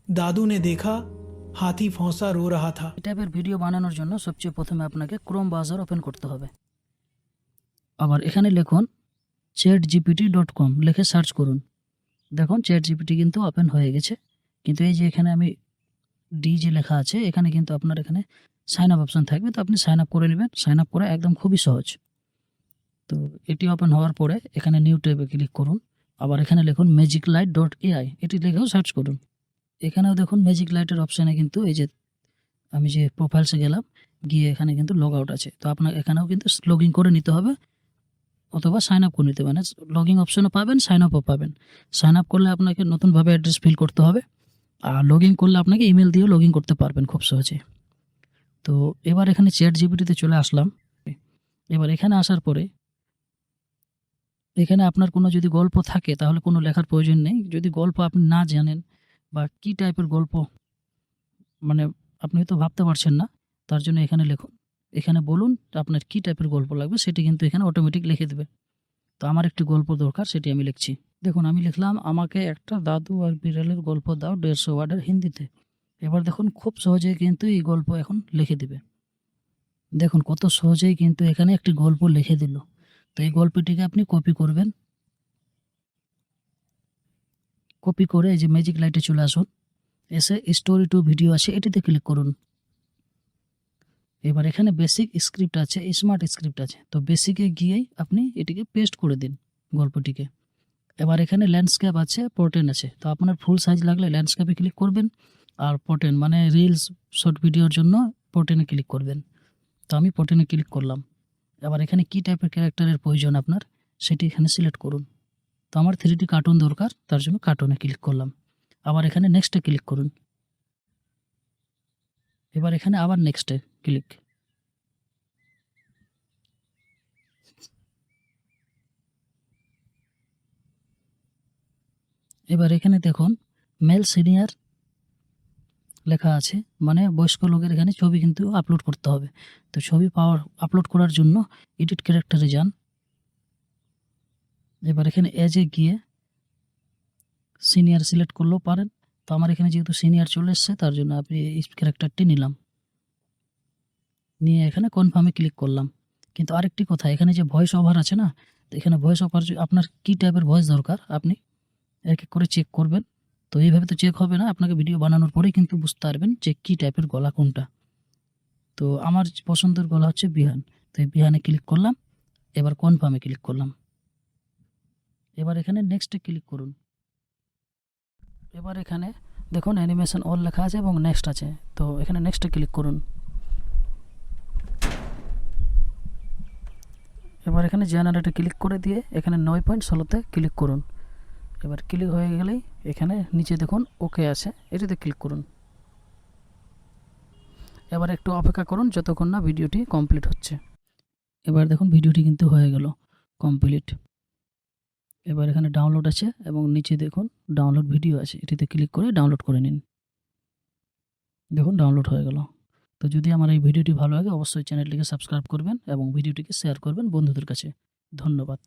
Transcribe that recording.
दादू ने देखा हाथी फौंसा रो रहा था। এই টাইপের ভিডিও বানানোর জন্য সবচেয়ে প্রথমে আপনাকে ক্রোম ব্রাউজার ওপেন করতে হবে। আবার এখানে লিখুন chatgpt.com লিখে সার্চ করুন। দেখুন চ্যাটজিপিটি কিন্তু ওপেন হয়ে গেছে, কিন্তু এই যে এখানে আমি ডি যে লেখা আছে এখানে কিন্তু আপনার এখানে সাইন আপ অপশন থাকবে, তো আপনি সাইন আপ করে নেবেন। সাইন আপ করা একদম খুবই সহজ। তো এটি ওপেন হওয়ার পরে এখানে নিউ ট্যাবে ক্লিক করুন। আবার এখানে লিখুন magiclight.ai, এটি লিখেও সার্চ করুন। এখানেও দেখুন ম্যাজিক লাইটের অপশানে কিন্তু এই যে আমি যে প্রোফাইলসে গেলাম, গিয়ে এখানে কিন্তু লগ আউট আছে। তো আপনার এখানেও কিন্তু লগ ইন করে নিতে হবে অথবা সাইন আপ করে নিতে পারেন। লগ ইন অপশনও পাবেন, সাইন আপও পাবেন। সাইন আপ করলে আপনাকে নতুনভাবে অ্যাড্রেস ফিল করতে হবে, আর লগ ইন করলে আপনাকে ইমেল দিয়েও লগ ইন করতে পারবেন খুব সহজে। তো এবার এখানে চ্যাট জিপিটিতে চলে আসলাম। এবার এখানে আসার পরে এখানে আপনার কোনো যদি গল্প থাকে তাহলে কোনো লেখার প্রয়োজন নেই। যদি গল্প আপনি না জানেন বা কী টাইপের গল্প মানে আপনি হয়তো ভাবতে পারছেন না, তার জন্য এখানে লিখুন। এখানে বলুন আপনার কী টাইপের গল্প লাগবে, সেটি কিন্তু এখানে অটোমেটিক লিখে দেবে। তো আমার একটি গল্প দরকার, সেটি আমি লিখছি। দেখুন আমি লিখলাম, আমাকে একটা দাদু আর বিড়ালের গল্প দাও 150 ওয়ার্ডের হিন্দিতে। এবার দেখুন খুব সহজেই কিন্তু এই গল্প এখন লিখে দিবে। দেখুন কত সহজেই কিন্তু এখানে একটি গল্প লিখে দিল। তো এই গল্পটিকে আপনি কপি করবেন। কপি করে এই যে ম্যাজিক লাইটে চলে আসুন, এসে স্টোরি টু ভিডিও আছে এটিতে ক্লিক করুন। এবার এখানে বেসিক স্ক্রিপ্ট আছে, স্মার্ট স্ক্রিপ্ট আছে। তো বেসিকে গিয়েই আপনি এটিকে পেস্ট করে দিন গল্পটিকে। এবার এখানে ল্যান্ডস্কেপ আছে, পোর্ট্রেট আছে। তো আপনার ফুল সাইজ লাগলে ল্যান্ডস্কেপে ক্লিক করবেন, আর পোর্ট্রেট মানে রিলস শর্ট ভিডিওর জন্য পোর্ট্রেটে ক্লিক করবেন। তো আমি পোর্ট্রেটে ক্লিক করলাম। এবার এখানে কী টাইপের ক্যারেক্টারের প্রয়োজন আপনার সেটি এখানে সিলেক্ট করুন। তো আমার 3D কার্টুন দরকার, তার জন্য কার্টুনে ক্লিক করলাম। আবার এখানে নেক্সটে ক্লিক করুন। এবার এখানে আবার নেক্সটে ক্লিক। এবার এখানে দেখুন মেল সিনিয়র লেখা আছে, মানে বয়স্ক লোকের এখানে ছবি কিন্তু আপলোড করতে হবে। তো ছবি আপলোড করার জন্য এডিট ক্যারেক্টারে যান। এবার এখানে এজে গিয়ে সিনিয়র সিলেক্ট করলেও পারেন। তো আমার এখানে যেহেতু সিনিয়র চলে এসছে, তার জন্য আপনি এই ক্যারেক্টারটি নিলাম, নিয়ে এখানে কনফার্মে ক্লিক করলাম। কিন্তু আরেকটি কথা, এখানে যে ভয়েস ওভার আছে না, তো এখানে ভয়েস ওভার আপনার কী টাইপের ভয়েস দরকার আপনি এক এক করে চেক করবেন। তো এইভাবে তো চেক হবে না, আপনাকে ভিডিও বানানোর পরেই কিন্তু বুঝতে পারবেন যে কী টাইপের গলা কোনটা। তো আমার পছন্দের গলা হচ্ছে বিহান, তো এই বিহানে ক্লিক করলাম। এবার কনফার্মে ক্লিক করলাম। এবার এখানে নেক্সটে ক্লিক করুন। এবার এখানে দেখুন অ্যানিমেশন অল লেখা আছে এবং নেক্সট আছে। তো এখানে নেক্সটে ক্লিক করুন। এবার এখানে জেনারেটে ক্লিক করে দিয়ে এখানে 9.16-তে ক্লিক করুন। এবার ক্লিক হয়ে গেলেই এখানে নিচে দেখুন ওকে আছে, এটিতে ক্লিক করুন। এবার একটু অপেক্ষা করুন যতক্ষণ না ভিডিওটি কমপ্লিট হচ্ছে। এবার দেখুন ভিডিওটি কিন্তু হয়ে গেল কমপ্লিট। এবার এখানে ডাউনলোড আছে এবং নিচে দেখুন ডাউনলোড ভিডিও আছে, এটিতে ক্লিক করে ডাউনলোড করে নিন। দেখুন ডাউনলোড হয়ে গেল। তো যদি আমার এই ভিডিওটি ভালো লাগে অবশ্যই চ্যানেলটিকে সাবস্ক্রাইব করবেন এবং ভিডিওটিকে শেয়ার করবেন বন্ধুদের কাছে। ধন্যবাদ।